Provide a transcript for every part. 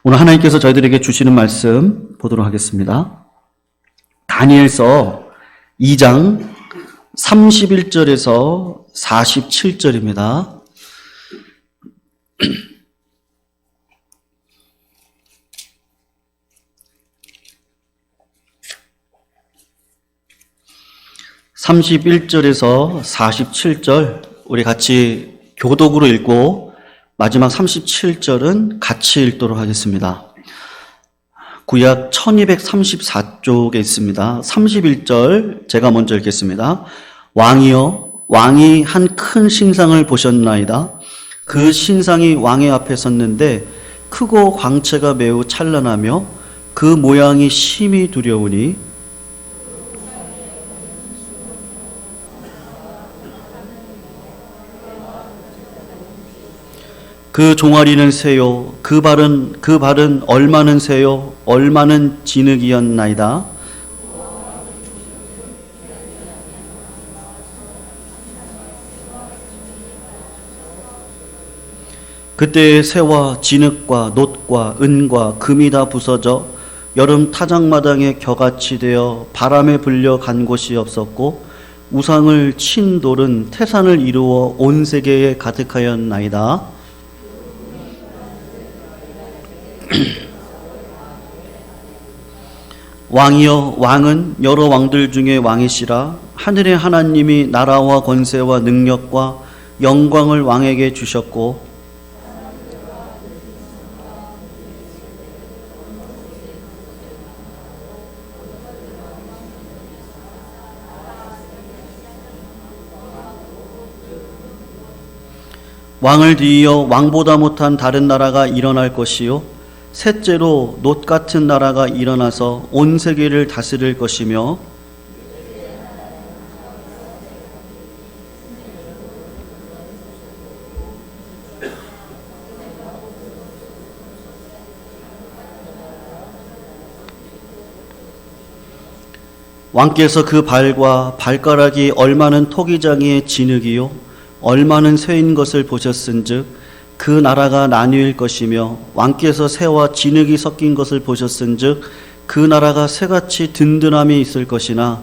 오늘 하나님께서 저희들에게 주시는 말씀 보도록 하겠습니다. 다니엘서 2장 31절에서 47절입니다. (31절에서) (47절) 우리 같이 교독으로 읽고 마지막 37절은 같이 읽도록 하겠습니다. 구약 1234쪽에 있습니다. 31절 제가 먼저 읽겠습니다. 왕이여, 왕이 한 큰 신상을 보셨나이다. 그 신상이 왕의 앞에 섰는데 크고 광채가 매우 찬란하며 그 모양이 심히 두려우니 그 종아리는 새요, 그 발은 얼마는 새요, 얼마는 진흙이었나이다. 그때의 새와 진흙과 놋과 은과 금이 다 부서져 여름 타작마당에 겨같이 되어 바람에 불려 간 곳이 없었고 우상을 친 돌은 태산을 이루어 온 세계에 가득하였나이다. 왕이여, 왕은 여러 왕들 중에 왕이시라. 하늘의 하나님이 나라와 권세와 능력과 영광을 왕에게 주셨고 왕을 뒤이어 왕보다 못한 다른 나라가 일어날 것이요 셋째로 놋 같은 나라가 일어나서 온 세계를 다스릴 것이며 왕께서 그 발과 발가락이 얼마는 토기장이의 진흙이요 얼마는 쇠인 것을 보셨은즉 그 나라가 나뉘일 것이며 왕께서 새와 진흙이 섞인 것을 보셨은즉 그 나라가 새같이 든든함이 있을 것이나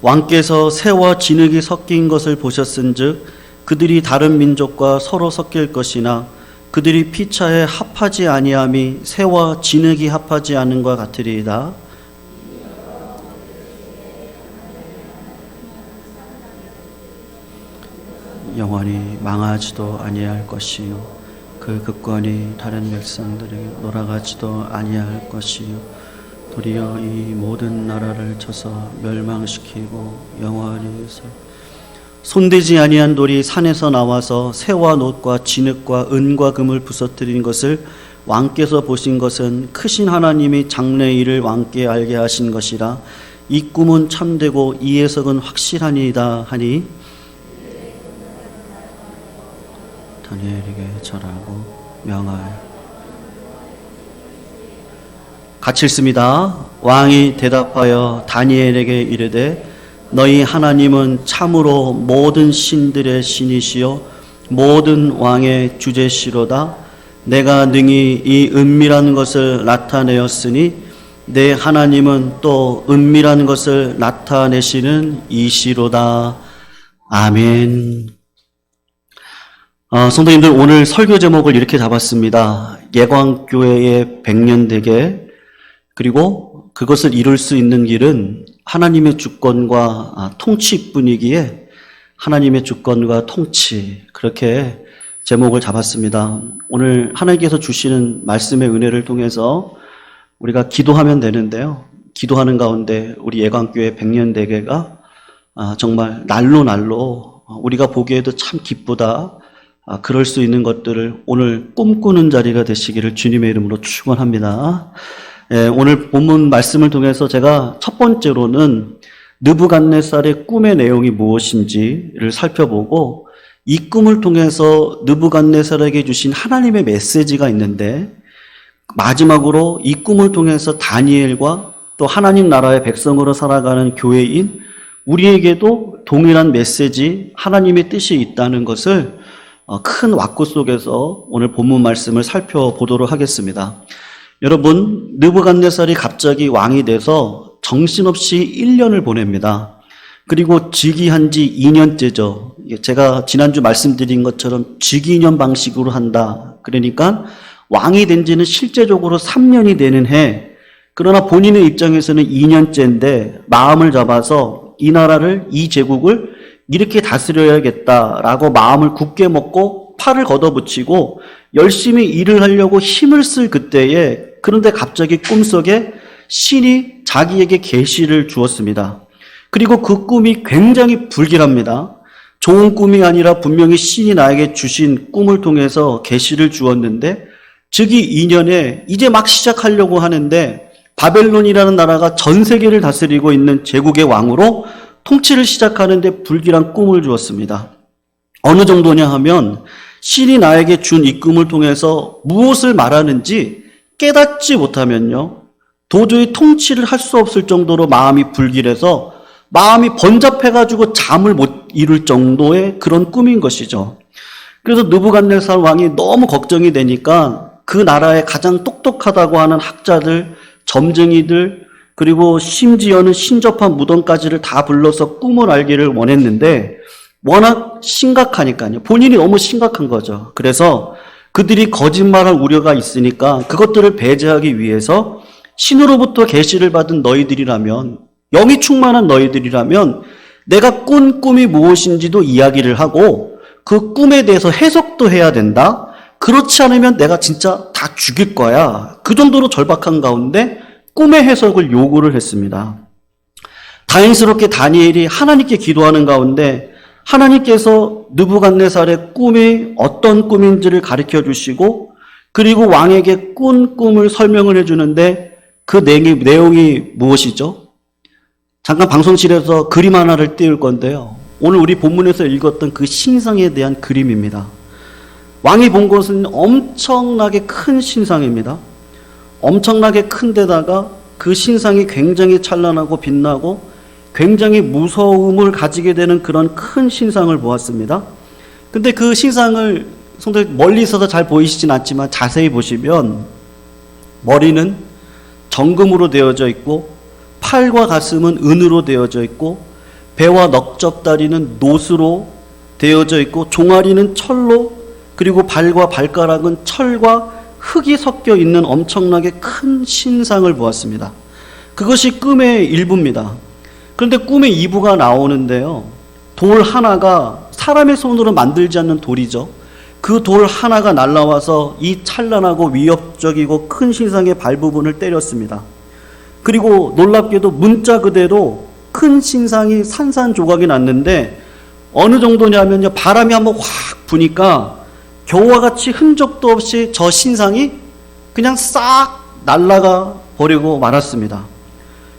왕께서 새와 진흙이 섞인 것을 보셨은즉 그들이 다른 민족과 서로 섞일 것이나 그들이 피차에 합하지 아니함이 새와 진흙이 합하지 않은 것 같으리이다. 영원히 망하지도 아니할 것이요 그 국권이 다른 백성들에게 돌아가지도 아니할 것이요 도리어 이 모든 나라를 쳐서 멸망시키고 영원히 손대지 아니한 돌이 산에서 나와서 새와 놋과 진흙과 은과 금을 부서뜨린 것을 왕께서 보신 것은 크신 하나님이 장래의 일을 왕께 알게 하신 것이라. 이 꿈은 참되고 이 해석은 확실하니이다 하니 다니엘에게 절하고 명하여 같이 읽습니다. 왕이 대답하여 다니엘에게 이르되 너희 하나님은 참으로 모든 신들의 신이시요 모든 왕의 주제시로다. 내가 능히 이 은밀한 것을 나타내었으니 내 하나님은 또 은밀한 것을 나타내시는 이시로다. 아멘. 성도님들, 오늘 설교 제목을 이렇게 잡았습니다. 예광교회의 100년 대계, 그리고 그것을 이룰 수 있는 길은 하나님의 주권과 통치뿐이기에 하나님의 주권과 통치, 그렇게 제목을 잡았습니다. 오늘 하나님께서 주시는 말씀의 은혜를 통해서 우리가 기도하면 되는데요. 기도하는 가운데 우리 예광교회 100년 대계가 정말 날로 우리가 보기에도 참 기쁘다, 그럴 수 있는 것들을 오늘 꿈꾸는 자리가 되시기를 주님의 이름으로 축원합니다. 오늘 본문 말씀을 통해서 제가 첫 번째로는 느부갓네살의 꿈의 내용이 무엇인지를 살펴보고 이 꿈을 통해서 느부갓네살에게 주신 하나님의 메시지가 있는데 마지막으로 이 꿈을 통해서 다니엘과 또 하나님 나라의 백성으로 살아가는 교회인 우리에게도 동일한 메시지, 하나님의 뜻이 있다는 것을 큰 왁구 속에서 오늘 본문 말씀을 살펴보도록 하겠습니다. 여러분, 느부갓네살이 갑자기 왕이 돼서 정신없이 1년을 보냅니다. 그리고 즉위한 지 2년째죠. 제가 지난주 말씀드린 것처럼 즉위년 방식으로 한다. 그러니까 왕이 된 지는 실제적으로 3년이 되는 해. 그러나 본인의 입장에서는 2년째인데 마음을 잡아서 이 나라를, 이 제국을 이렇게 다스려야겠다라고 마음을 굳게 먹고 팔을 걷어붙이고 열심히 일을 하려고 힘을 쓸 그때에, 그런데 갑자기 꿈속에 신이 자기에게 계시를 주었습니다. 그리고 그 꿈이 굉장히 불길합니다. 좋은 꿈이 아니라 분명히 신이 나에게 주신 꿈을 통해서 계시를 주었는데, 즉위 2년에 이제 막 시작하려고 하는데 바벨론이라는 나라가 전 세계를 다스리고 있는 제국의 왕으로 통치를 시작하는데 불길한 꿈을 주었습니다. 어느 정도냐 하면 신이 나에게 준 이 꿈을 통해서 무엇을 말하는지 깨닫지 못하면요, 도저히 통치를 할 수 없을 정도로 마음이 불길해서 마음이 번잡해가지고 잠을 못 이룰 정도의 그런 꿈인 것이죠. 그래서 느부갓네살 왕이 너무 걱정이 되니까 그 나라의 가장 똑똑하다고 하는 학자들, 점쟁이들, 그리고 심지어는 신접한 무덤까지를 다 불러서 꿈을 알기를 원했는데 워낙 심각하니까요. 본인이 너무 심각한 거죠. 그래서 그들이 거짓말할 우려가 있으니까 그것들을 배제하기 위해서 신으로부터 계시를 받은 너희들이라면, 영이 충만한 너희들이라면 내가 꾼 꿈이 무엇인지도 이야기를 하고 그 꿈에 대해서 해석도 해야 된다. 그렇지 않으면 내가 진짜 다 죽일 거야. 그 정도로 절박한 가운데 꿈의 해석을 요구를 했습니다. 다행스럽게 다니엘이 하나님께 기도하는 가운데 하나님께서 느부갓네살의 꿈이 어떤 꿈인지를 가르쳐 주시고, 그리고 왕에게 꾼 꿈을 설명을 해주는데 그 내용이 무엇이죠? 잠깐 방송실에서 그림 하나를 띄울 건데요. 오늘 우리 본문에서 읽었던 그 신상에 대한 그림입니다. 왕이 본 것은 엄청나게 큰 신상입니다. 엄청나게 큰 데다가 그 신상이 굉장히 찬란하고 빛나고 굉장히 무서움을 가지게 되는 그런 큰 신상을 보았습니다. 근데 그 신상을 성도님 멀리 있어서 잘 보이시진 않지만 자세히 보시면 머리는 정금으로 되어져 있고 팔과 가슴은 은으로 되어져 있고 배와 넉적다리는 노스로 되어져 있고 종아리는 철로, 그리고 발과 발가락은 철과 흙이 섞여 있는 엄청나게 큰 신상을 보았습니다. 그것이 꿈의 일부입니다. 그런데 꿈의 2부가 나오는데요. 돌 하나가 사람의 손으로 만들지 않는 돌이죠. 그 돌 하나가 날아와서 이 찬란하고 위협적이고 큰 신상의 발 부분을 때렸습니다. 그리고 놀랍게도 문자 그대로 큰 신상이 산산조각이 났는데 어느 정도냐면요, 바람이 한번 확 부니까 겨우와 같이 흔적도 없이 저 신상이 그냥 싹 날아가 버리고 말았습니다.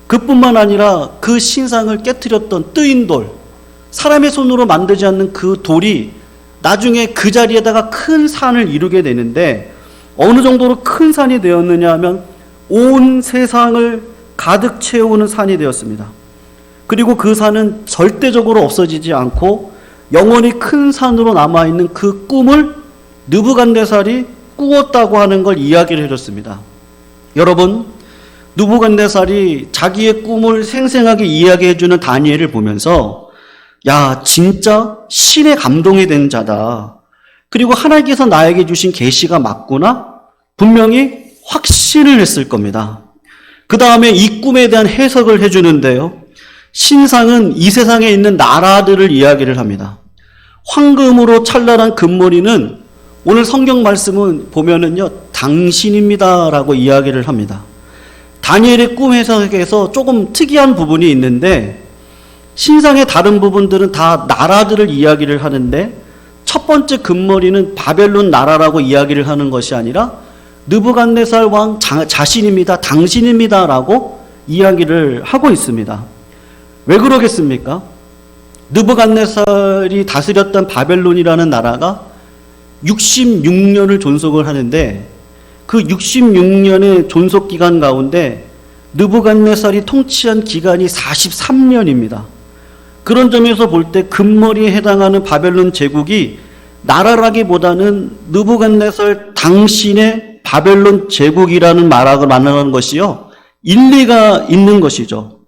그뿐만 아니라 그 신상을 깨트렸던 뜨인 돌, 사람의 손으로 만들지 않는 그 돌이 나중에 그 자리에다가 큰 산을 이루게 되는데, 어느 정도로 큰 산이 되었느냐 하면 온 세상을 가득 채우는 산이 되었습니다. 그리고 그 산은 절대적으로 없어지지 않고 영원히 큰 산으로 남아있는 그 꿈을 느부갓네살이 꾸었다고 하는 걸 이야기를 해줬습니다. 여러분, 느부갓네살이 자기의 꿈을 생생하게 이야기해주는 다니엘을 보면서 야, 진짜 신의 감동이 된 자다. 그리고 하나님께서 나에게 주신 계시가 맞구나? 분명히 확신을 했을 겁니다. 그 다음에 이 꿈에 대한 해석을 해주는데요. 신상은 이 세상에 있는 나라들을 이야기를 합니다. 황금으로 찬란한 금머리는 오늘 성경 말씀은 보면은요, 당신입니다라고 이야기를 합니다. 다니엘의 꿈 해석에서 조금 특이한 부분이 있는데 신상의 다른 부분들은 다 나라들을 이야기를 하는데 첫 번째 금머리는 바벨론 나라라고 이야기를 하는 것이 아니라 느부갓네살 왕 자신입니다, 당신입니다라고 이야기를 하고 있습니다. 왜 그러겠습니까? 느부갓네살이 다스렸던 바벨론이라는 나라가 66년을 존속을 하는데 그 66년의 존속 기간 가운데 느부갓네살이 통치한 기간이 43년입니다. 그런 점에서 볼 때 금머리에 해당하는 바벨론 제국이 나라라기보다는 느부갓네살 당신의 바벨론 제국이라는 말을 말하는 것이요, 일리가 있는 것이죠.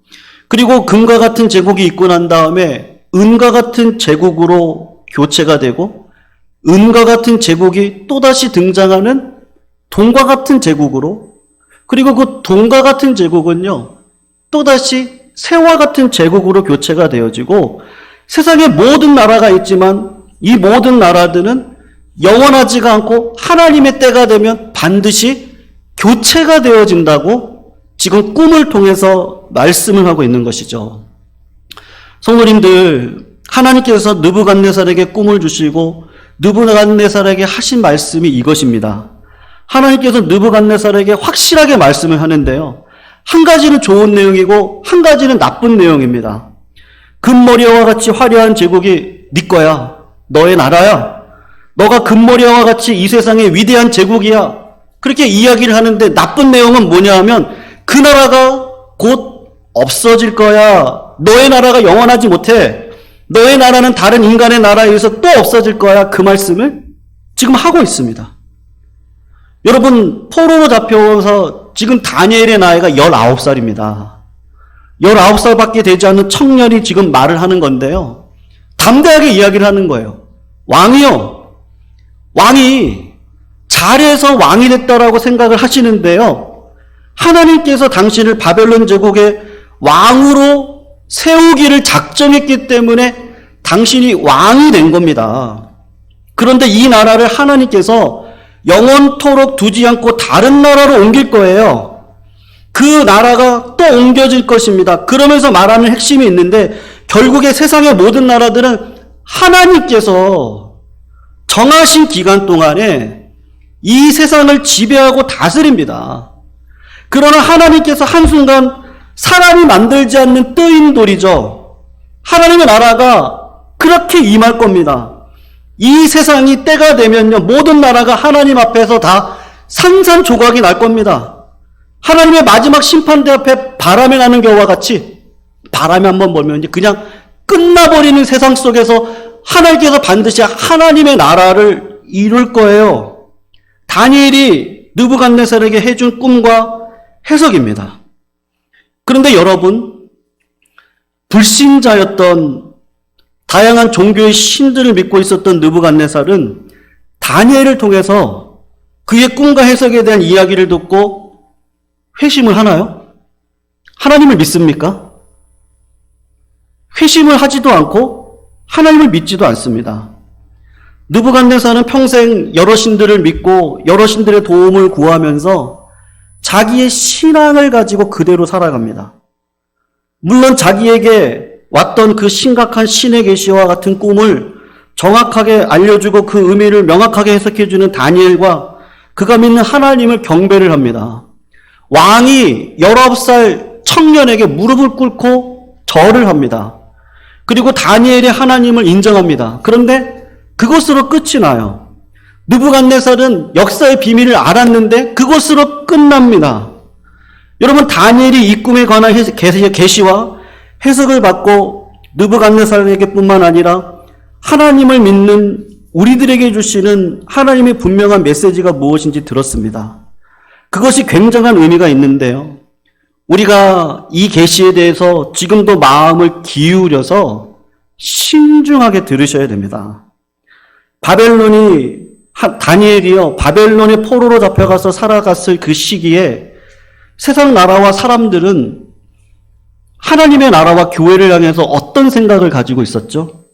그리고 금과 같은 제국이 있고 난 다음에 은과 같은 제국으로 교체가 되고, 은과 같은 제국이 또다시 등장하는 동과 같은 제국으로, 그리고 그 동과 같은 제국은요, 또다시 새와 같은 제국으로 교체가 되어지고, 세상에 모든 나라가 있지만 이 모든 나라들은 영원하지가 않고 하나님의 때가 되면 반드시 교체가 되어진다고 지금 꿈을 통해서 말씀을 하고 있는 것이죠. 성도님들, 하나님께서 느부갓네살에게 꿈을 주시고 느부갓네살에게 하신 말씀이 이것입니다. 하나님께서 느부갓네살에게 확실하게 말씀을 하는데요, 한 가지는 좋은 내용이고 한 가지는 나쁜 내용입니다. 금머리와 같이 화려한 제국이 네 거야. 너의 나라야. 너가 금머리와 같이 이 세상의 위대한 제국이야. 그렇게 이야기를 하는데 나쁜 내용은 뭐냐 하면 그 나라가 곧 없어질 거야. 너의 나라가 영원하지 못해. 너의 나라는 다른 인간의 나라에 의해서 또 없어질 거야. 그 말씀을 지금 하고 있습니다. 여러분, 포로로 잡혀서 지금 다니엘의 나이가 19살입니다. 19살밖에 되지 않는 청년이 지금 말을 하는 건데요, 담대하게 이야기를 하는 거예요. 왕이요, 왕이 잘해서 왕이 됐다라고 생각을 하시는데요, 하나님께서 당신을 바벨론 제국의 왕으로 세우기를 작정했기 때문에 당신이 왕이 된 겁니다. 그런데 이 나라를 하나님께서 영원토록 두지 않고 다른 나라로 옮길 거예요. 그 나라가 또 옮겨질 것입니다. 그러면서 말하는 핵심이 있는데, 결국에 세상의 모든 나라들은 하나님께서 정하신 기간 동안에 이 세상을 지배하고 다스립니다. 그러나 하나님께서 한순간 사람이 만들지 않는 뜨인 돌이죠, 하나님의 나라가 그렇게 임할 겁니다. 이 세상이 때가 되면요, 모든 나라가 하나님 앞에서 다 산산조각이 날 겁니다. 하나님의 마지막 심판대 앞에 바람이 나는 경우와 같이 바람이 한번 불면 그냥 끝나버리는 세상 속에서 하나님께서 반드시 하나님의 나라를 이룰 거예요. 다니엘이 느부갓네살에게 해준 꿈과 해석입니다. 그런데 여러분, 불신자였던 다양한 종교의 신들을 믿고 있었던 느부갓네살은 다니엘을 통해서 그의 꿈과 해석에 대한 이야기를 듣고 회심을 하나요? 하나님을 믿습니까? 회심을 하지도 않고 하나님을 믿지도 않습니다. 느부갓네살은 평생 여러 신들을 믿고 여러 신들의 도움을 구하면서 자기의 신앙을 가지고 그대로 살아갑니다. 물론 자기에게 왔던 그 심각한 신의 계시와 같은 꿈을 정확하게 알려주고 그 의미를 명확하게 해석해주는 다니엘과 그가 믿는 하나님을 경배를 합니다. 왕이 19살 청년에게 무릎을 꿇고 절을 합니다. 그리고 다니엘의 하나님을 인정합니다. 그런데 그것으로 끝이 나요. 느부갓네살은 역사의 비밀을 알았는데 그것으로 끝납니다. 여러분, 다니엘이 이 꿈에 관한 계시와 해석을 받고 느부갓네살에게 뿐만 아니라 하나님을 믿는 우리들에게 주시는 하나님의 분명한 메시지가 무엇인지 들었습니다. 그것이 굉장한 의미가 있는데요, 우리가 이 계시에 대해서 지금도 마음을 기울여서 신중하게 들으셔야 됩니다. 다니엘이요, 바벨론의 포로로 잡혀가서 살아갔을 그 시기에 세상 나라와 사람들은 하나님의 나라와 교회를 향해서 어떤 생각을 가지고 있었죠?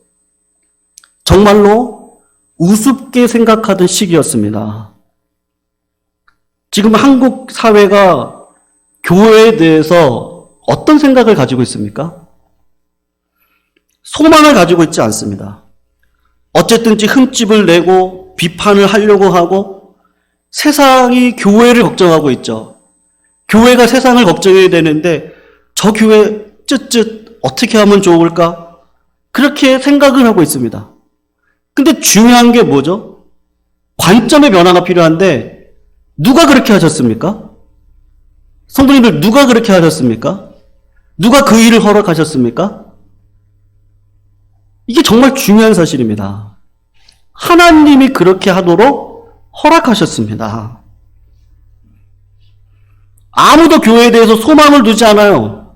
정말로 우습게 생각하던 시기였습니다. 지금 한국 사회가 교회에 대해서 어떤 생각을 가지고 있습니까? 소망을 가지고 있지 않습니다. 어쨌든지 흠집을 내고 비판을 하려고 하고 세상이 교회를 걱정하고 있죠. 교회가 세상을 걱정해야 되는데 저 교회 쯧쯧 어떻게 하면 좋을까? 그렇게 생각을 하고 있습니다. 근데 중요한 게 뭐죠? 관점의 변화가 필요한데 누가 그렇게 하셨습니까? 성도님들, 누가 그렇게 하셨습니까? 누가 그 일을 허락하셨습니까? 이게 정말 중요한 사실입니다. 하나님이 그렇게 하도록 허락하셨습니다. 아무도 교회에 대해서 소망을 두지 않아요.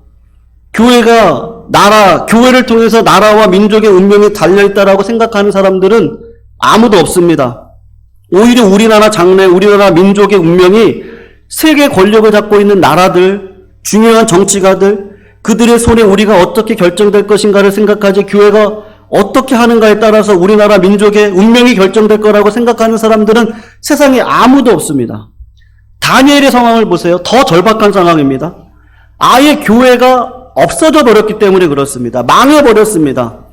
교회를 통해서 나라와 민족의 운명이 달려있다라고 생각하는 사람들은 아무도 없습니다. 오히려 우리나라 장래, 우리나라 민족의 운명이 세계 권력을 잡고 있는 나라들, 중요한 정치가들, 그들의 손에 우리가 어떻게 결정될 것인가를 생각하지 교회가 어떻게 하는가에 따라서 우리나라 민족의 운명이 결정될 거라고 생각하는 사람들은 세상에 아무도 없습니다. 다니엘의 상황을 보세요. 더 절박한 상황입니다. 아예 교회가 없어져 버렸기 때문에 그렇습니다. 망해버렸습니다.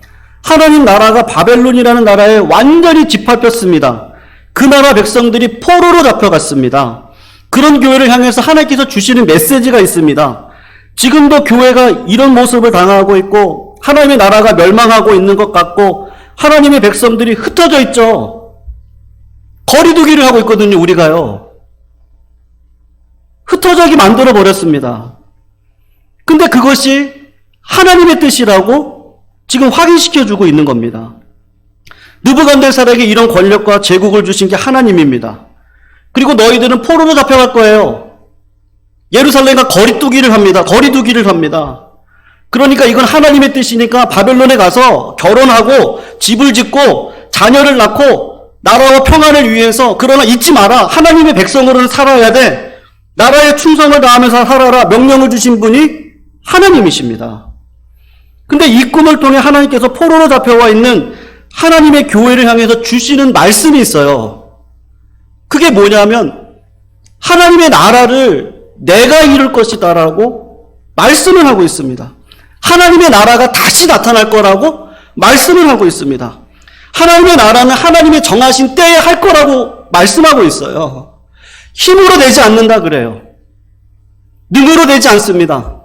하나님 나라가 바벨론이라는 나라에 완전히 짓밟혔습니다. 그 나라 백성들이 포로로 잡혀갔습니다. 그런 교회를 향해서 하나님께서 주시는 메시지가 있습니다. 지금도 교회가 이런 모습을 당하고 있고 하나님의 나라가 멸망하고 있는 것 같고 하나님의 백성들이 흩어져 있죠. 거리두기를 하고 있거든요, 우리가요. 흩어져게 만들어 버렸습니다. 근데 그것이 하나님의 뜻이라고 지금 확인시켜주고 있는 겁니다. 느부갓네살에게 이런 권력과 제국을 주신 게 하나님입니다. 그리고 너희들은 포로로 잡혀갈 거예요. 예루살렘과 거리두기를 합니다. 그러니까 이건 하나님의 뜻이니까 바벨론에 가서 결혼하고 집을 짓고 자녀를 낳고 나라와 평안을 위해서, 그러나 잊지 마라. 하나님의 백성으로는 살아야 돼. 나라에 충성을 다하면서 살아라. 명령을 주신 분이 하나님이십니다. 근데 이 꿈을 통해 하나님께서 포로로 잡혀와 있는 하나님의 교회를 향해서 주시는 말씀이 있어요. 그게 뭐냐면 하나님의 나라를 내가 이룰 것이다라고 말씀을 하고 있습니다. 하나님의 나라가 다시 나타날 거라고 말씀을 하고 있습니다. 하나님의 나라는 하나님의 정하신 때에 할 거라고 말씀하고 있어요. 힘으로 되지 않는다 그래요. 능으로 되지 않습니다.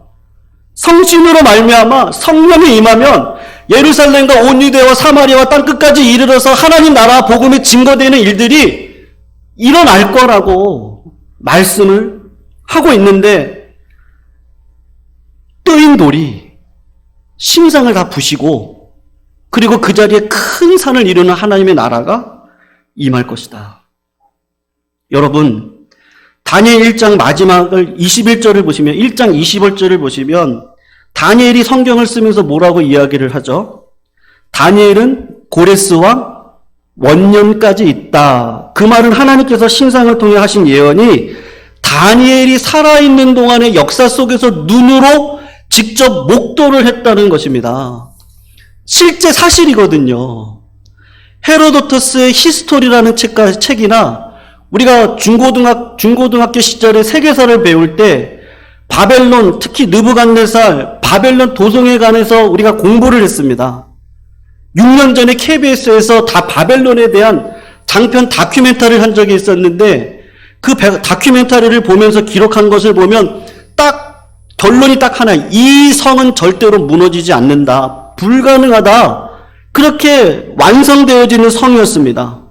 성신으로 말미암아 성령이 임하면 예루살렘과 온 유대와 사마리아와 땅끝까지 이르러서 하나님 나라 복음이 증거되는 일들이 일어날 거라고 말씀을 하고 있는데, 뜨인 돌이 심상을 다 부시고 그리고 그 자리에 큰 산을 이루는 하나님의 나라가 임할 것이다. 여러분, 다니엘 1장 마지막을 21절을 보시면, 1장 21절을 보시면 다니엘이 성경을 쓰면서 뭐라고 이야기를 하죠? 다니엘은 고레스와 원년까지 있다. 그 말은 하나님께서 신상을 통해 하신 예언이 다니엘이 살아있는 동안의 역사 속에서 눈으로 직접 목도를 했다는 것입니다. 실제 사실이거든요. 헤로도토스의 히스토리라는 책이나 우리가 중고등학교 시절에 세계사를 배울 때 바벨론, 특히 느부갓네살, 바벨론 도성에 관해서 우리가 공부를 했습니다. 6년 전에 KBS에서 다 바벨론에 대한 장편 다큐멘터리를 한 적이 있었는데, 그 다큐멘터리를 보면서 기록한 것을 보면 결론이 딱 하나, 이 성은 절대로 무너지지 않는다. 불가능하다. 그렇게 완성되어지는 성이었습니다.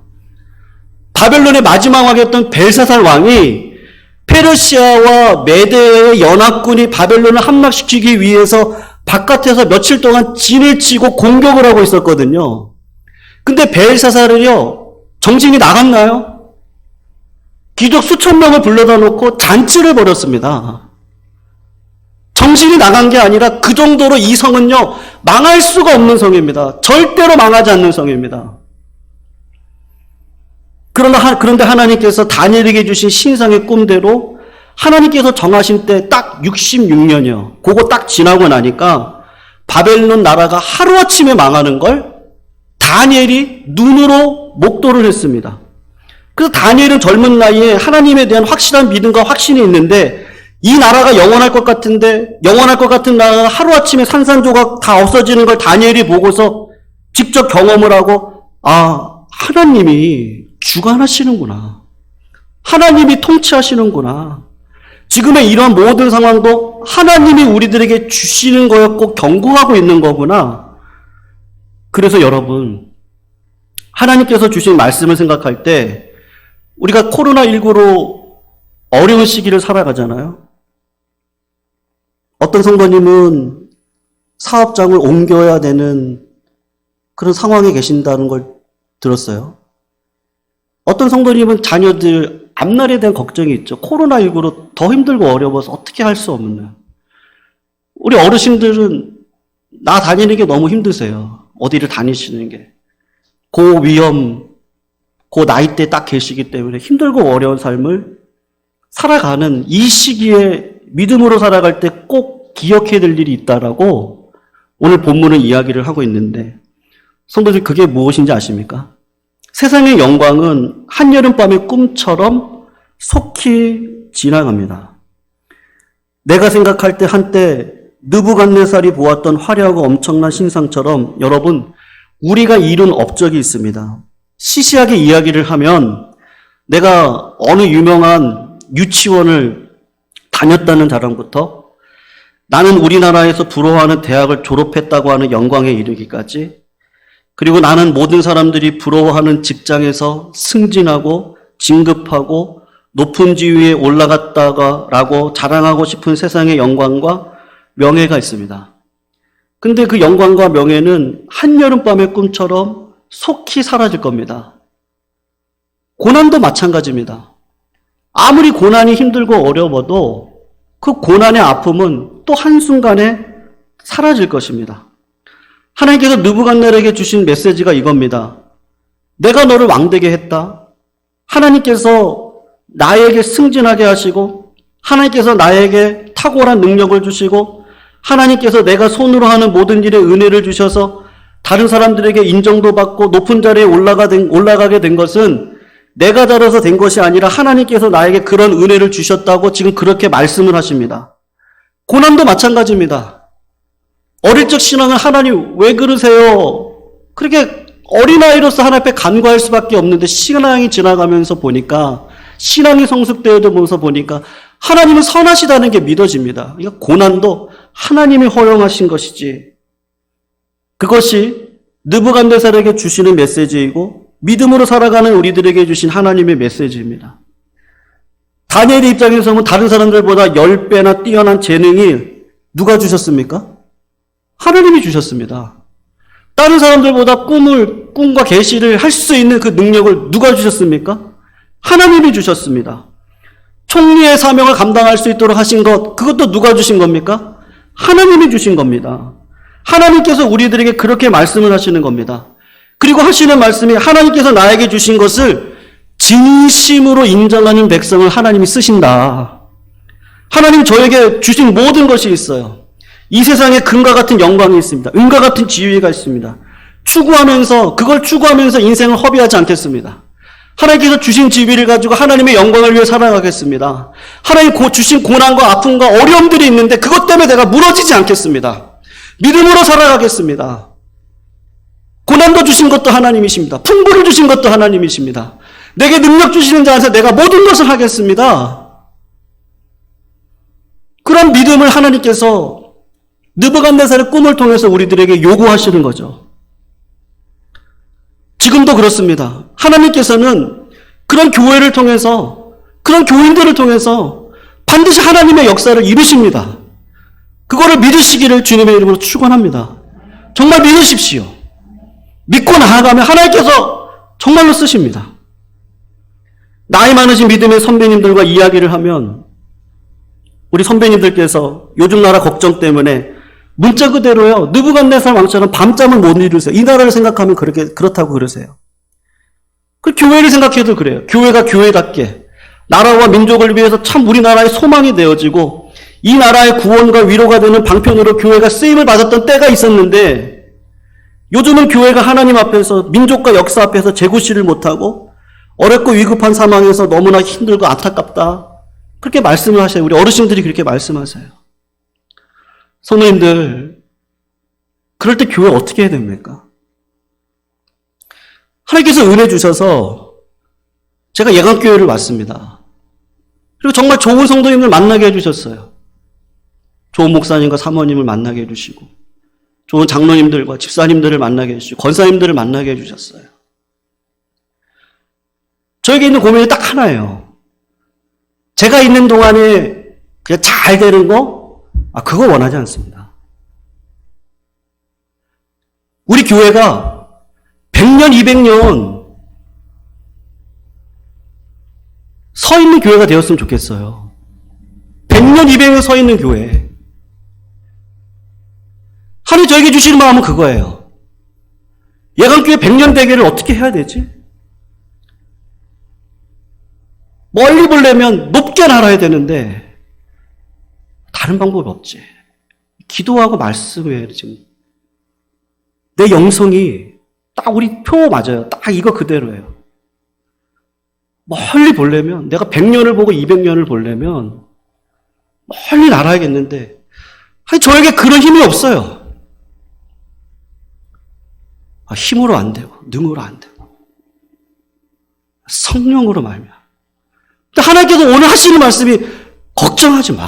바벨론의 마지막 왕이었던 벨사살 왕이 페르시아와 메대의 연합군이 바벨론을 함락시키기 위해서 바깥에서 며칠 동안 진을 치고 공격을 하고 있었거든요. 근데 벨사살은요, 정신이 나갔나요? 귀족 수천 명을 불러다 놓고 잔치를 벌였습니다. 정신이 나간 게 아니라 그 정도로 이 성은요, 망할 수가 없는 성입니다. 절대로 망하지 않는 성입니다. 그런데 하나님께서 다니엘에게 주신 신상의 꿈대로 하나님께서 정하신 때 딱 66년이요. 그거 딱 지나고 나니까 바벨론 나라가 하루아침에 망하는 걸 다니엘이 눈으로 목도를 했습니다. 그래서 다니엘은 젊은 나이에 하나님에 대한 확실한 믿음과 확신이 있는데, 이 나라가 영원할 것 같은 나라가 하루아침에 산산조각 다 없어지는 걸 다니엘이 보고서 직접 경험을 하고, 하나님이 주관하시는구나. 하나님이 통치하시는구나. 지금의 이런 모든 상황도 하나님이 우리들에게 주시는 거였고 경고하고 있는 거구나. 그래서 여러분, 하나님께서 주신 말씀을 생각할 때 우리가 코로나19로 어려운 시기를 살아가잖아요. 어떤 성도님은 사업장을 옮겨야 되는 그런 상황에 계신다는 걸 들었어요. 어떤 성도님은 자녀들 앞날에 대한 걱정이 있죠. 코로나19로 더 힘들고 어려워서 어떻게 할 수 없는. 우리 어르신들은 나 다니는 게 너무 힘드세요. 어디를 다니시는 게. 고위험, 고 나이대 딱 계시기 때문에 힘들고 어려운 삶을 살아가는 이 시기에 믿음으로 살아갈 때 꼭 기억해야 될 일이 있다라고 오늘 본문은 이야기를 하고 있는데, 성도들 그게 무엇인지 아십니까? 세상의 영광은 한여름밤의 꿈처럼 속히 지나갑니다. 내가 생각할 때 한때 느부갓네살이 보았던 화려하고 엄청난 신상처럼 여러분, 우리가 이룬 업적이 있습니다. 시시하게 이야기를 하면 내가 어느 유명한 유치원을 다녔다는 자랑부터 나는 우리나라에서 부러워하는 대학을 졸업했다고 하는 영광에 이르기까지, 그리고 나는 모든 사람들이 부러워하는 직장에서 승진하고 진급하고 높은 지위에 올라갔다가라고 자랑하고 싶은 세상의 영광과 명예가 있습니다. 근데 그 영광과 명예는 한여름밤의 꿈처럼 속히 사라질 겁니다. 고난도 마찬가지입니다. 아무리 고난이 힘들고 어려워도 그 고난의 아픔은 또 한순간에 사라질 것입니다. 하나님께서 느부갓네살에게 주신 메시지가 이겁니다. 내가 너를 왕되게 했다. 하나님께서 나에게 승진하게 하시고, 하나님께서 나에게 탁월한 능력을 주시고, 하나님께서 내가 손으로 하는 모든 일에 은혜를 주셔서 다른 사람들에게 인정도 받고 높은 자리에 올라가게 된 것은 내가 잘해서 된 것이 아니라 하나님께서 나에게 그런 은혜를 주셨다고 지금 그렇게 말씀을 하십니다. 고난도 마찬가지입니다. 어릴 적 신앙은 하나님 왜 그러세요? 그렇게 어린아이로서 하나님 앞에 간구할 수밖에 없는데 신앙이 지나가면서 보니까, 신앙이 성숙되어면서 보니까 하나님은 선하시다는 게 믿어집니다. 그러니까 고난도 하나님이 허용하신 것이지, 그것이 느부갓네살에게 주시는 메시지이고 믿음으로 살아가는 우리들에게 주신 하나님의 메시지입니다. 다니엘의 입장에서 보면 다른 사람들보다 10배나 뛰어난 재능이 누가 주셨습니까? 하나님이 주셨습니다. 다른 사람들보다 꿈과 계시를 할 수 있는 그 능력을 누가 주셨습니까? 하나님이 주셨습니다. 총리의 사명을 감당할 수 있도록 하신 것, 그것도 누가 주신 겁니까? 하나님이 주신 겁니다. 하나님께서 우리들에게 그렇게 말씀을 하시는 겁니다. 그리고 하시는 말씀이 하나님께서 나에게 주신 것을 진심으로 인정하는 백성을 하나님이 쓰신다. 하나님 저에게 주신 모든 것이 있어요. 이 세상에 금과 같은 영광이 있습니다. 은과 같은 지위가 있습니다. 그걸 추구하면서 인생을 허비하지 않겠습니다. 하나님께서 주신 지위를 가지고 하나님의 영광을 위해 살아가겠습니다. 하나님 주신 고난과 아픔과 어려움들이 있는데 그것 때문에 내가 무너지지 않겠습니다. 믿음으로 살아가겠습니다. 고난도 주신 것도 하나님이십니다. 풍부를 주신 것도 하나님이십니다. 내게 능력 주시는 자 안에서 내가 모든 것을 하겠습니다. 그런 믿음을 하나님께서 느부갓네살의 꿈을 통해서 우리들에게 요구하시는 거죠. 지금도 그렇습니다. 하나님께서는 그런 교회를 통해서, 그런 교인들을 통해서 반드시 하나님의 역사를 이루십니다. 그거를 믿으시기를 주님의 이름으로 축원합니다. 정말 믿으십시오. 믿고 나아가면 하나님께서 정말로 쓰십니다. 나이 많으신 믿음의 선배님들과 이야기를 하면 우리 선배님들께서 요즘 나라 걱정 때문에 문자 그대로요, 느부갓네살 왕처럼 밤잠을 못 이루세요. 이 나라를 생각하면 그렇다고 그러세요. 그 교회를 생각해도 그래요. 교회가 교회답게 나라와 민족을 위해서 참 우리나라의 소망이 되어지고 이 나라의 구원과 위로가 되는 방편으로 교회가 쓰임을 받았던 때가 있었는데, 요즘은 교회가 하나님 앞에서, 민족과 역사 앞에서 재구시를 못하고 어렵고 위급한 상황에서 너무나 힘들고 안타깝다, 그렇게 말씀을 하셔요. 우리 어르신들이 그렇게 말씀하세요. 성도님들, 그럴 때 교회 어떻게 해야 됩니까? 하나님께서 은혜 주셔서 제가 예강교회를 왔습니다. 그리고 정말 좋은 성도님들 만나게 해주셨어요. 좋은 목사님과 사모님을 만나게 해주시고, 좋은 장로님들과 집사님들을 만나게 해주시고, 권사님들을 만나게 해주셨어요. 저에게 있는 고민이 딱 하나예요. 제가 있는 동안에 그냥 잘 되는 거, 그거 원하지 않습니다. 우리 교회가 100년, 200년 서 있는 교회가 되었으면 좋겠어요. 100년, 200년 서 있는 교회. 하나님 저에게 주시는 마음은 그거예요. 예강교회 100년 대계를 어떻게 해야 되지? 멀리 보려면 높게 날아야 되는데 다른 방법이 없지. 기도하고 말씀에 지금 내 영성이 딱 우리 표 맞아요. 딱 이거 그대로예요. 멀리 보려면 내가 100년을 보고 200년을 보려면 멀리 날아야겠는데 아니 저에게 그런 힘이 없어요. 힘으로 안 되고 능으로 안 되고 성령으로 말미암아. 근데 하나님께서 오늘 하시는 말씀이 걱정하지 마.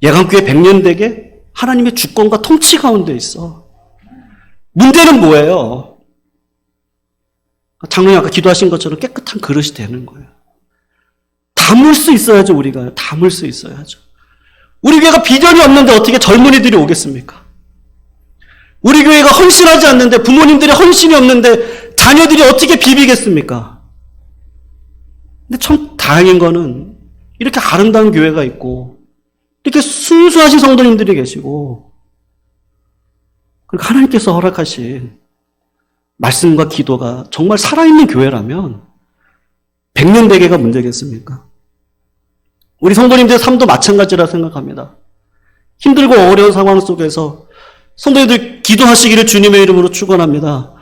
예강교회 100년 되게 하나님의 주권과 통치 가운데 있어. 문제는 뭐예요? 장로님 아까 기도하신 것처럼 깨끗한 그릇이 되는 거예요. 담을 수 있어야죠, 우리가. 담을 수 있어야죠. 우리 교회가 비전이 없는데 어떻게 젊은이들이 오겠습니까? 우리 교회가 헌신하지 않는데, 부모님들의 헌신이 없는데 자녀들이 어떻게 비비겠습니까? 근데 참 다행인 거는 이렇게 아름다운 교회가 있고 이렇게 순수하신 성도님들이 계시고 그리고 하나님께서 허락하신 말씀과 기도가 정말 살아있는 교회라면 100년 대계가 문제겠습니까? 우리 성도님들의 삶도 마찬가지라 생각합니다. 힘들고 어려운 상황 속에서 성도님들 기도하시기를 주님의 이름으로 축원합니다.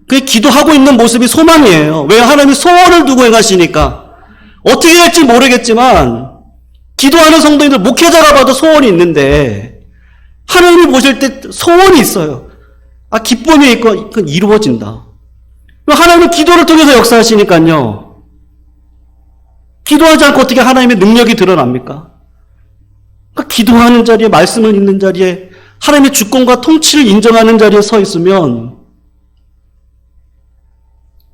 그 기도하고 있는 모습이 소망이에요. 왜? 하나님이 소원을 두고 행하시니까. 어떻게 될지 모르겠지만 기도하는 성도님들 목회자가 봐도 소원이 있는데 하나님이 보실 때 소원이 있어요. 기쁨이 있고 그건 이루어진다. 하나님은 기도를 통해서 역사하시니까요. 기도하지 않고 어떻게 하나님의 능력이 드러납니까? 기도하는 자리에, 말씀을 읽는 자리에, 하나님의 주권과 통치를 인정하는 자리에 서 있으면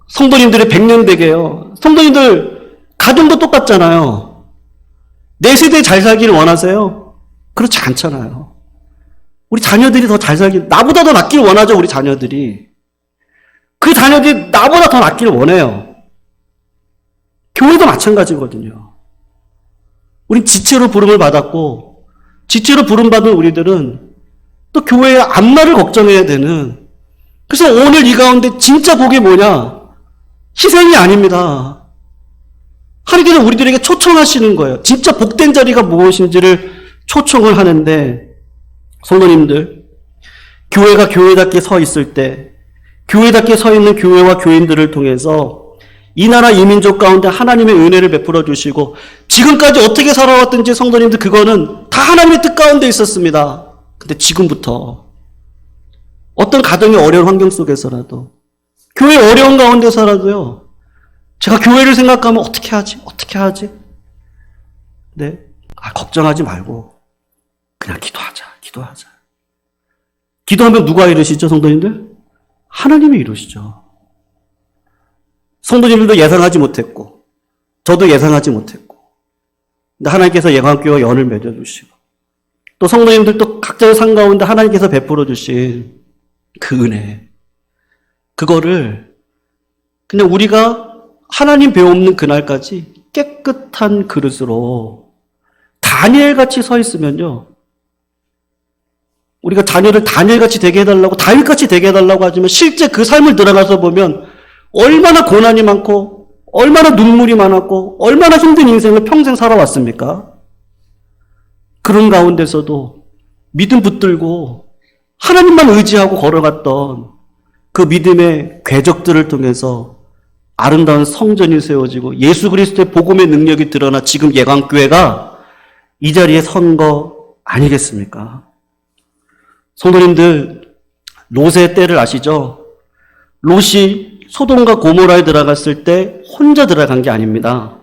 성도님들의 100년 되게요. 성도님들 가정도 똑같잖아요. 내 세대 잘 살기를 원하세요? 그렇지 않잖아요. 우리 자녀들이 더 잘 살기, 나보다 더 낫기를 원하죠, 우리 자녀들이. 그 자녀들이 나보다 더 낫기를 원해요. 교회도 마찬가지거든요. 우린 지체로 부름을 받았고, 지체로 부름받은 우리들은 또 교회의 앞날을 걱정해야 되는, 그래서 오늘 이 가운데 진짜 복이 뭐냐? 희생이 아닙니다. 하나님께서 우리들에게 초청하시는 거예요. 진짜 복된 자리가 무엇인지를 초청을 하는데, 성도님들, 교회가 교회답게 서 있을 때, 교회답게 서 있는 교회와 교인들을 통해서 이 나라 이 민족 가운데 하나님의 은혜를 베풀어 주시고, 지금까지 어떻게 살아왔든지 성도님들 그거는 다 하나님의 뜻 가운데 있었습니다. 근데 지금부터 어떤 가정의 어려운 환경 속에서라도, 교회 어려운 가운데서라도요, 제가 교회를 생각하면 어떻게 하지? 어떻게 하지? 네. 걱정하지 말고 그냥 기도하자. 기도하자. 기도하면 누가 이루시죠, 성도님들? 하나님이 이루시죠. 성도님들도 예상하지 못했고 저도 예상하지 못했고 근데 하나님께서 예강교회와 연을 맺어주시고 또 성도님들도 각자의 삶 가운데 하나님께서 베풀어 주신 그 은혜, 그거를 그냥 우리가 하나님 배움는 그날까지 깨끗한 그릇으로 다니엘같이 서 있으면요, 우리가 자녀를 다니엘같이 되게 해달라고, 다윗같이 되게 해달라고 하지만 실제 그 삶을 들어가서 보면 얼마나 고난이 많고 얼마나 눈물이 많았고 얼마나 힘든 인생을 평생 살아왔습니까? 그런 가운데서도 믿음 붙들고 하나님만 의지하고 걸어갔던 그 믿음의 궤적들을 통해서 아름다운 성전이 세워지고 예수 그리스도의 복음의 능력이 드러나 지금 예강교회가 이 자리에 선 거 아니겠습니까? 성도님들, 롯의 때를 아시죠? 롯이 소돔과 고모라에 들어갔을 때 혼자 들어간 게 아닙니다.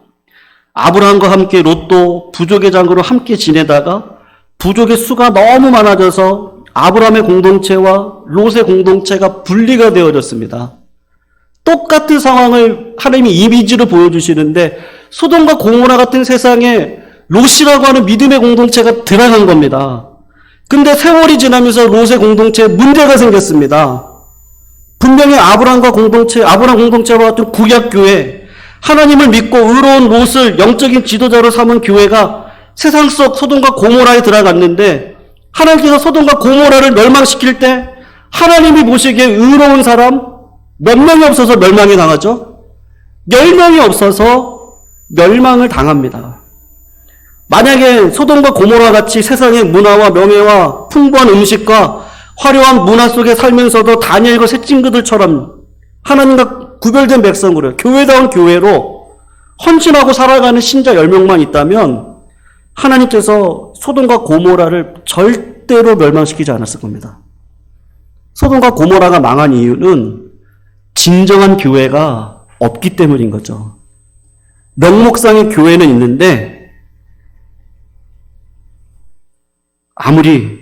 아브라함과 함께 롯도 부족의 장으로 함께 지내다가 부족의 수가 너무 많아져서 아브라함의 공동체와 롯의 공동체가 분리가 되어졌습니다. 똑같은 상황을 하나님이 이미지로 보여주시는데 소돔과 고모라 같은 세상에 롯이라고 하는 믿음의 공동체가 들어간 겁니다. 근데 세월이 지나면서 롯의 공동체에 문제가 생겼습니다. 분명히 아브라함 공동체와 같은 구약교회, 하나님을 믿고 의로운 롯을 영적인 지도자로 삼은 교회가 세상 속 소돔과 고모라에 들어갔는데, 하나님께서 소돔과 고모라를 멸망시킬 때 하나님이 보시기에 의로운 사람 몇 명이 없어서 멸망이 당하죠? 10명이 없어서 멸망을 당합니다. 만약에 소돔과 고모라 같이 세상의 문화와 명예와 풍부한 음식과 화려한 문화 속에 살면서도 다니엘과 새 친구들처럼 하나님과 구별된 백성으로, 교회다운 교회로 헌신하고 살아가는 신자 10명만 있다면 하나님께서 소돔과 고모라를 절대로 멸망시키지 않았을 겁니다. 소돔과 고모라가 망한 이유는 진정한 교회가 없기 때문인 거죠. 명목상의 교회는 있는데 아무리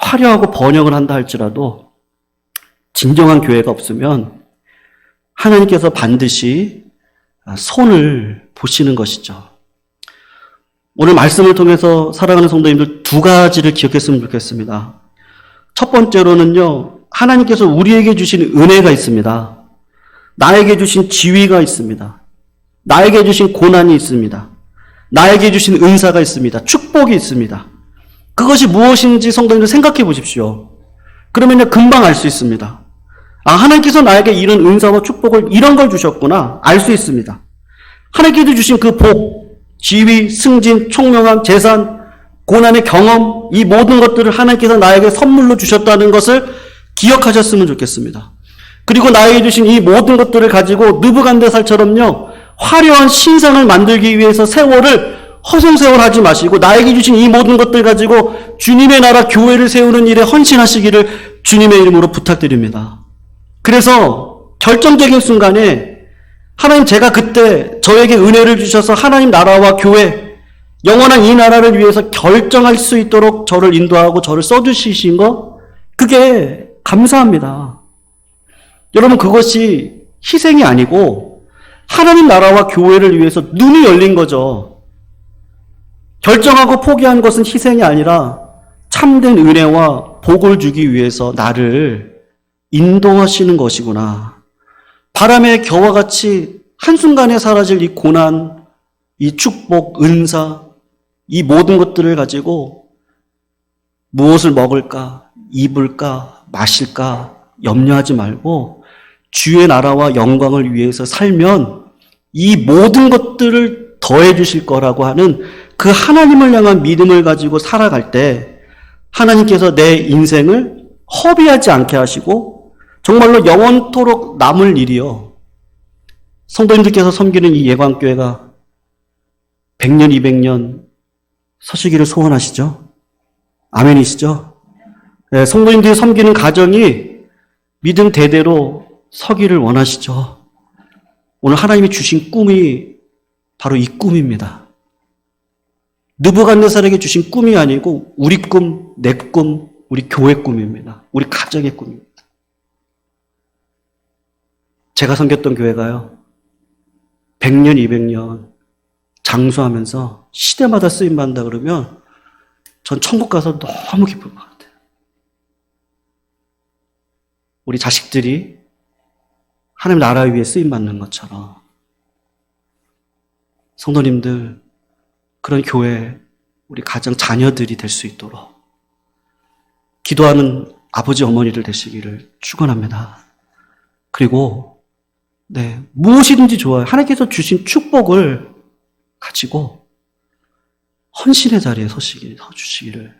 화려하고 번영을 한다 할지라도 진정한 교회가 없으면 하나님께서 반드시 손을 보시는 것이죠. 오늘 말씀을 통해서 사랑하는 성도님들 2가지를 기억했으면 좋겠습니다. 첫 번째로는요, 하나님께서 우리에게 주신 은혜가 있습니다. 나에게 주신 지위가 있습니다. 나에게 주신 고난이 있습니다. 나에게 주신 은사가 있습니다. 축복이 있습니다. 그것이 무엇인지 성도님들 생각해 보십시오. 그러면 금방 알 수 있습니다. 아, 하나님께서 나에게 이런 은사와 축복을, 이런 걸 주셨구나. 알 수 있습니다. 하나님께서 주신 그 복, 지위, 승진, 총명함, 재산, 고난의 경험, 이 모든 것들을 하나님께서 나에게 선물로 주셨다는 것을 기억하셨으면 좋겠습니다. 그리고 나에게 주신 이 모든 것들을 가지고 느부갓네살처럼요, 화려한 신상을 만들기 위해서 세월을 허송세월하지 마시고 나에게 주신 이 모든 것들 가지고 주님의 나라 교회를 세우는 일에 헌신하시기를 주님의 이름으로 부탁드립니다. 그래서 결정적인 순간에 하나님, 제가 그때 저에게 은혜를 주셔서 하나님 나라와 교회, 영원한 이 나라를 위해서 결정할 수 있도록 저를 인도하고 저를 써주시신 거, 그게 감사합니다. 여러분, 그것이 희생이 아니고 하나님 나라와 교회를 위해서 눈이 열린 거죠. 결정하고 포기한 것은 희생이 아니라 참된 은혜와 복을 주기 위해서 나를 인도하시는 것이구나. 바람의 겨와 같이 한순간에 사라질 이 고난, 이 축복, 은사, 이 모든 것들을 가지고 무엇을 먹을까, 입을까, 마실까 염려하지 말고 주의 나라와 영광을 위해서 살면 이 모든 것들을 더해 주실 거라고 하는 그 하나님을 향한 믿음을 가지고 살아갈 때 하나님께서 내 인생을 허비하지 않게 하시고 정말로 영원토록 남을 일이요. 성도님들께서 섬기는 이 예광교회가 100년, 200년 서시기를 소원하시죠? 아멘이시죠? 네, 성도님들이 섬기는 가정이 믿음 대대로 서기를 원하시죠? 오늘 하나님이 주신 꿈이 바로 이 꿈입니다. 느부갓네살에게 주신 꿈이 아니고 우리 꿈, 내 꿈, 우리 교회 꿈입니다. 우리 가정의 꿈입니다. 제가 섬겼던 교회가요, 100년, 200년 장수하면서 시대마다 쓰임받는다 그러면 전 천국 가서 너무 기쁠 것 같아요. 우리 자식들이 하나님 나라 위에 쓰임받는 것처럼 성도님들, 그런 교회, 우리 가정 자녀들이 될 수 있도록 기도하는 아버지 어머니들 되시기를 축원합니다. 그리고 무엇이든지 좋아요. 하나님께서 주신 축복을 가지고 헌신의 자리에 서주시기를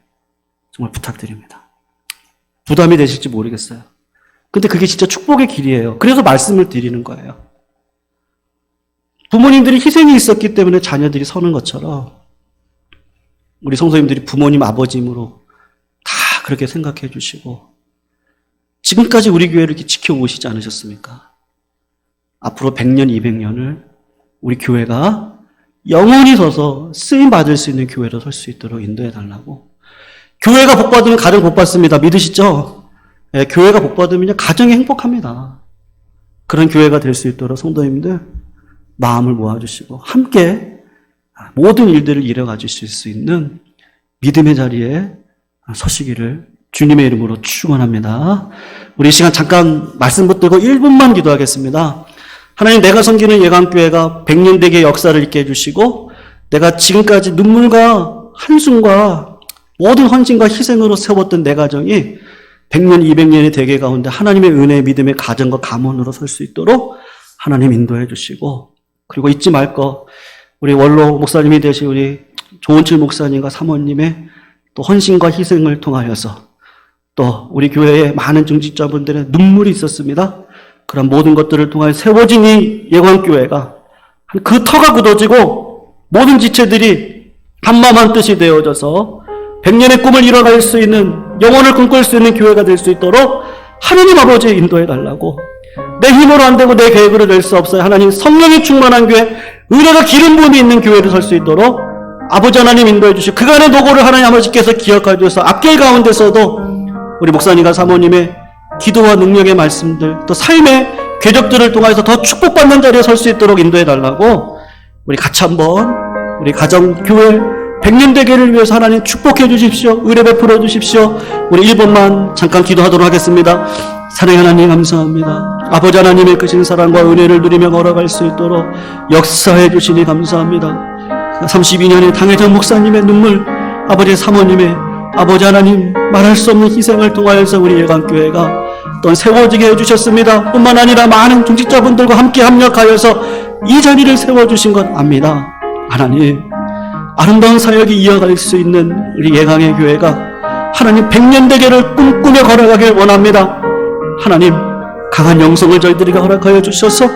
정말 부탁드립니다. 부담이 되실지 모르겠어요. 근데 그게 진짜 축복의 길이에요. 그래서 말씀을 드리는 거예요. 부모님들이 희생이 있었기 때문에 자녀들이 서는 것처럼 우리 성도님들이 부모님, 아버지임으로 다 그렇게 생각해 주시고 지금까지 우리 교회를 이렇게 지켜오시지 않으셨습니까? 앞으로 100년, 200년을 우리 교회가 영원히 서서 쓰임받을 수 있는 교회로 설 수 있도록 인도해 달라고. 교회가 복받으면 가정 복받습니다. 믿으시죠? 네, 교회가 복받으면 가정이 행복합니다. 그런 교회가 될 수 있도록 성도님들 마음을 모아주시고 함께 모든 일들을 이뤄가 주실 수 있는 믿음의 자리에 서시기를 주님의 이름으로 축원합니다. 우리 이 시간 잠깐 말씀 붙들고 1분만 기도하겠습니다. 하나님, 내가 섬기는 예강교회가 100년 되게 역사를 있게 해주시고 내가 지금까지 눈물과 한숨과 모든 헌신과 희생으로 세웠던 내 가정이 100년, 200년이 되게 가운데 하나님의 은혜, 믿음의 가정과 가문으로 설 수 있도록 하나님 인도해 주시고, 그리고 잊지 말 거, 우리 원로 목사님이 되신 우리 조은칠 목사님과 사모님의 또 헌신과 희생을 통하여서 또 우리 교회에 많은 중직자분들의 눈물이 있었습니다. 그런 모든 것들을 통하여 세워진 이 예광교회가 그 터가 굳어지고 모든 지체들이 한마음 한뜻이 되어져서 100년의 꿈을 이뤄갈 수 있는, 영혼을 꿈꿀 수 있는 교회가 될 수 있도록 하나님 아버지 인도해 달라고. 내 힘으로 안 되고 내 계획으로 될 수 없어요. 하나님, 성령이 충만한 교회, 은혜가 기름 부음이 있는 교회로 설 수 있도록 아버지 하나님 인도해 주시고, 그간의 노고를 하나님 아버지께서 기억하여 주셔서 앞길 가운데서도 우리 목사님과 사모님의 기도와 능력의 말씀들, 또 삶의 궤적들을 통해서 더 축복받는 자리에 설 수 있도록 인도해 달라고, 우리 같이 한번 우리 가정, 교회 100년 되기를 위해서 하나님 축복해 주십시오. 은혜 베풀어 주십시오. 우리 1분만 잠깐 기도하도록 하겠습니다. 사랑의 하나님, 감사합니다. 아버지 하나님의 크신 사랑과 은혜를 누리며 걸어갈 수 있도록 역사해 주시니 감사합니다. 32년의 당회장 목사님의 눈물, 아버지 사모님의, 아버지 하나님 말할 수 없는 희생을 통하여서 우리 예강교회가 또 세워지게 해주셨습니다. 뿐만 아니라 많은 중직자분들과 함께 합력하여서 이 자리를 세워주신 것 압니다. 하나님, 아름다운 사역이 이어갈 수 있는 우리 예강의 교회가 하나님 100년 대계를 꿈꾸며 걸어가길 원합니다. 하나님, 강한 영성을 저희들에게 허락하여 주셔서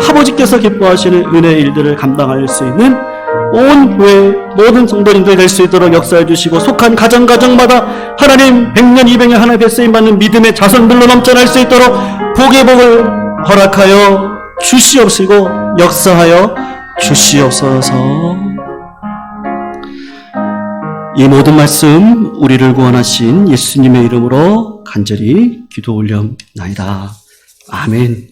아버지께서 기뻐하시는 은혜의 일들을 감당할 수 있는 온 교회 모든 성도님들 될 수 있도록 역사해 주시고, 속한 가정마다 하나님 100년 200년 하나님 뱃쓰임 받는 믿음의 자손들로 넘쳐날 수 있도록 복의 복을 허락하여 주시옵시고 역사하여 주시옵소서. 이 모든 말씀 우리를 구원하신 예수님의 이름으로 간절히 기도 올려나이다. 아멘.